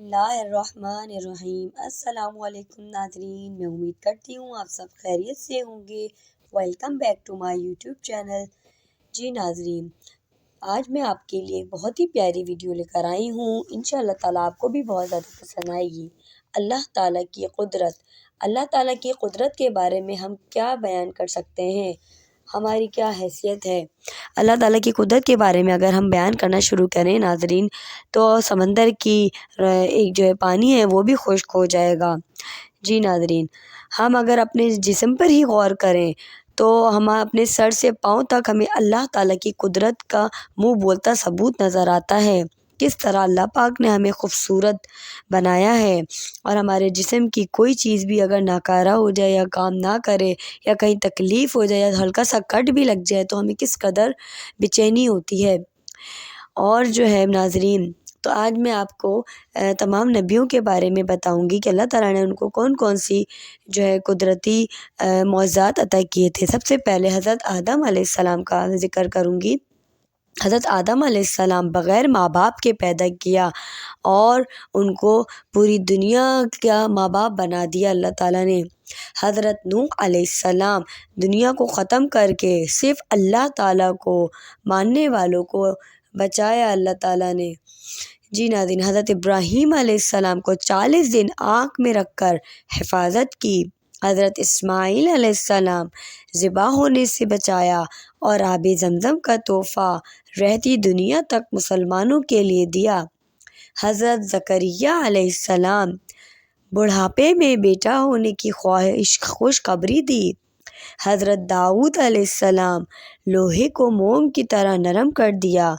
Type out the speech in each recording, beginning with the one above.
اللہ الرحمن الرحیم۔ السلام علیکم ناظرین، میں امید کرتی ہوں آپ سب خیریت سے ہوں گے۔ Welcome back to my YouTube channel. جی ناظرین، آج میں آپ کے لیے بہت ہی پیاری ویڈیو لے کر آئی ہوں۔ انشاءاللہ تعالیٰ آپ کو بھی بہت زیادہ پسند آئے گی۔ اللہ تعالیٰ کی قدرت، اللہ تعالیٰ کی قدرت کے بارے میں ہم کیا بیان کر سکتے ہیں، ہماری کیا حیثیت ہے۔ اللہ تعالیٰ کی قدرت کے بارے میں اگر ہم بیان کرنا شروع کریں ناظرین، تو سمندر کی ایک جو ہے پانی ہے وہ بھی خشک ہو جائے گا۔ جی ناظرین، ہم اگر اپنے جسم پر ہی غور کریں تو ہم اپنے سر سے پاؤں تک ہمیں اللہ تعالیٰ کی قدرت کا منہ بولتا ثبوت نظر آتا ہے۔ کس طرح اللہ پاک نے ہمیں خوبصورت بنایا ہے، اور ہمارے جسم کی کوئی چیز بھی اگر ناکارہ ہو جائے یا کام نہ کرے یا کہیں تکلیف ہو جائے یا ہلکا سا کٹ بھی لگ جائے تو ہمیں کس قدر بے چینی ہوتی ہے۔ اور جو ہے ناظرین، تو آج میں آپ کو تمام نبیوں کے بارے میں بتاؤں گی کہ اللہ تعالیٰ نے ان کو کون کون سی جو ہے قدرتی معجزات عطا کیے تھے۔ سب سے پہلے حضرت آدم علیہ السلام کا ذکر کروں گی۔ حضرت آدم علیہ السلام بغیر ماں باپ کے پیدا کیا اور ان کو پوری دنیا کا ماں باپ بنا دیا اللہ تعالیٰ نے۔ حضرت نوح علیہ السلام دنیا کو ختم کر کے صرف اللہ تعالیٰ کو ماننے والوں کو بچایا اللہ تعالیٰ نے۔ جی ناظرین، حضرت ابراہیم علیہ السلام کو 40 دن آنکھ میں رکھ کر حفاظت کی۔ حضرت اسماعیل علیہ السلام ذبح ہونے سے بچایا اور آب زمزم کا تحفہ رہتی دنیا تک مسلمانوں کے لیے دیا۔ حضرت زکریا علیہ السلام بڑھاپے میں بیٹا ہونے کی خوشخبری دی۔ حضرت داؤد علیہ السلام لوہے کو موم کی طرح نرم کر دیا،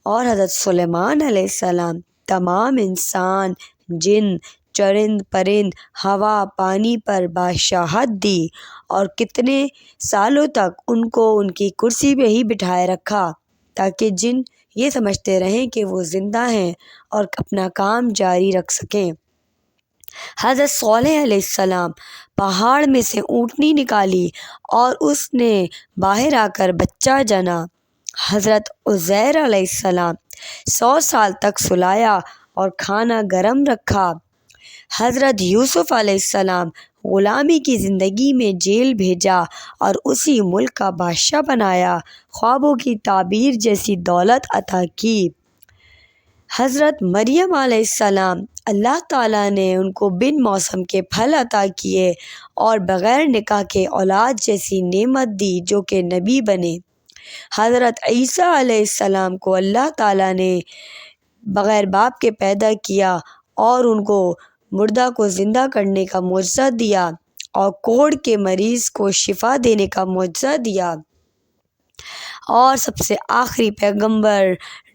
اور حضرت سلیمان علیہ السلام تمام انسان، جن، چرند پرند، ہوا، پانی پر بادشاہت دی، اور کتنے سالوں تک ان کو ان کی کرسی پہ ہی بٹھائے رکھا تاکہ جن یہ سمجھتے رہیں کہ وہ زندہ ہیں اور اپنا کام جاری رکھ سکیں۔ حضرت صالح علیہ السلام پہاڑ میں سے اونٹنی نکالی اور اس نے باہر آ کر بچہ جنا۔ حضرت عزیر علیہ السلام 100 سال تک سلایا اور کھانا گرم رکھا۔ حضرت یوسف علیہ السلام غلامی کی زندگی میں جیل بھیجا اور اسی ملک کا بادشاہ بنایا، خوابوں کی تعبیر جیسی دولت عطا کی۔ حضرت مریم علیہ السلام اللہ تعالیٰ نے ان کو بن موسم کے پھل عطا کیے اور بغیر نکاح کے اولاد جیسی نعمت دی جو کہ نبی بنے۔ حضرت عیسیٰ علیہ السلام کو اللہ تعالیٰ نے بغیر باپ کے پیدا کیا اور ان کو مردہ کو زندہ کرنے کا معجزہ دیا اور کوڑ کے مریض کو شفا دینے کا معجزہ دیا۔ اور سب سے آخری پیغمبر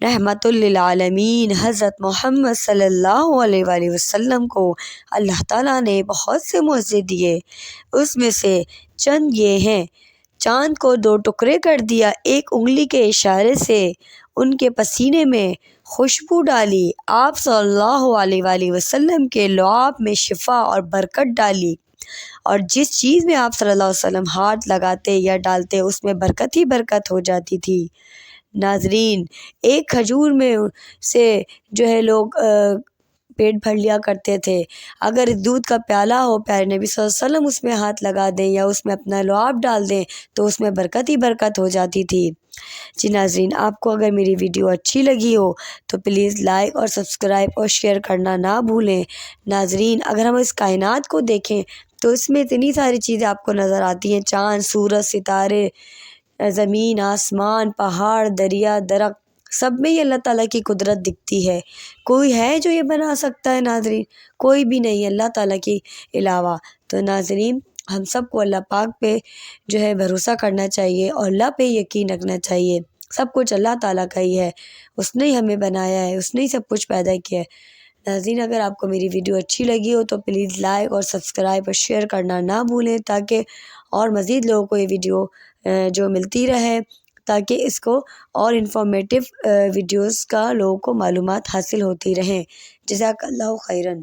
رحمت للعالمین حضرت محمد صلی اللہ علیہ وآلہ وسلم کو اللہ تعالیٰ نے بہت سے معجزے دیے۔ اس میں سے چند یہ ہیں: چاند کو 2 ٹکڑے کر دیا ایک انگلی کے اشارے سے، ان کے پسینے میں خوشبو ڈالی، آپ صلی اللہ علیہ وآلہ وسلم کے لعاب میں شفا اور برکت ڈالی، اور جس چیز میں آپ صلی اللہ علیہ وسلم ہاتھ لگاتے یا ڈالتے اس میں برکت ہی برکت ہو جاتی تھی۔ ناظرین، ایک کھجور میں سے جو ہے لوگ پیٹ بھر لیا کرتے تھے۔ اگر دودھ کا پیالہ ہو، پیارے نبی صلی اللہ علیہ وسلم اس میں ہاتھ لگا دیں یا اس میں اپنا لعاب ڈال دیں تو اس میں برکت ہی برکت ہو جاتی تھی۔ جی ناظرین، آپ کو اگر میری ویڈیو اچھی لگی ہو تو پلیز لائک اور سبسکرائب اور شیئر کرنا نہ بھولیں۔ ناظرین، اگر ہم اس کائنات کو دیکھیں تو اس میں اتنی ساری چیزیں آپ کو نظر آتی ہیں: چاند، سورج، ستارے، زمین، آسمان، پہاڑ، دریا، درخت، سب میں ہی اللہ تعالیٰ کی قدرت دکھتی ہے۔ کوئی ہے جو یہ بنا سکتا ہے ناظرین؟ کوئی بھی نہیں اللہ تعالیٰ کے علاوہ۔ تو ناظرین، ہم سب کو اللہ پاک پہ جو ہے بھروسہ کرنا چاہیے اور اللہ پہ یقین رکھنا چاہیے۔ سب کچھ اللہ تعالیٰ کا ہی ہے، اس نے ہی ہمیں بنایا ہے، اس نے ہی سب کچھ پیدا کیا ہے۔ ناظرین، اگر آپ کو میری ویڈیو اچھی لگی ہو تو پلیز لائک اور سبسکرائب اور شیئر کرنا نہ بھولیں تاکہ اور مزید لوگوں کو یہ ویڈیو جو ملتی رہے، تاکہ اس کو اور انفارمیٹیو ویڈیوز کا لوگوں کو معلومات حاصل ہوتی رہیں۔ جزاک اللہ خیراً۔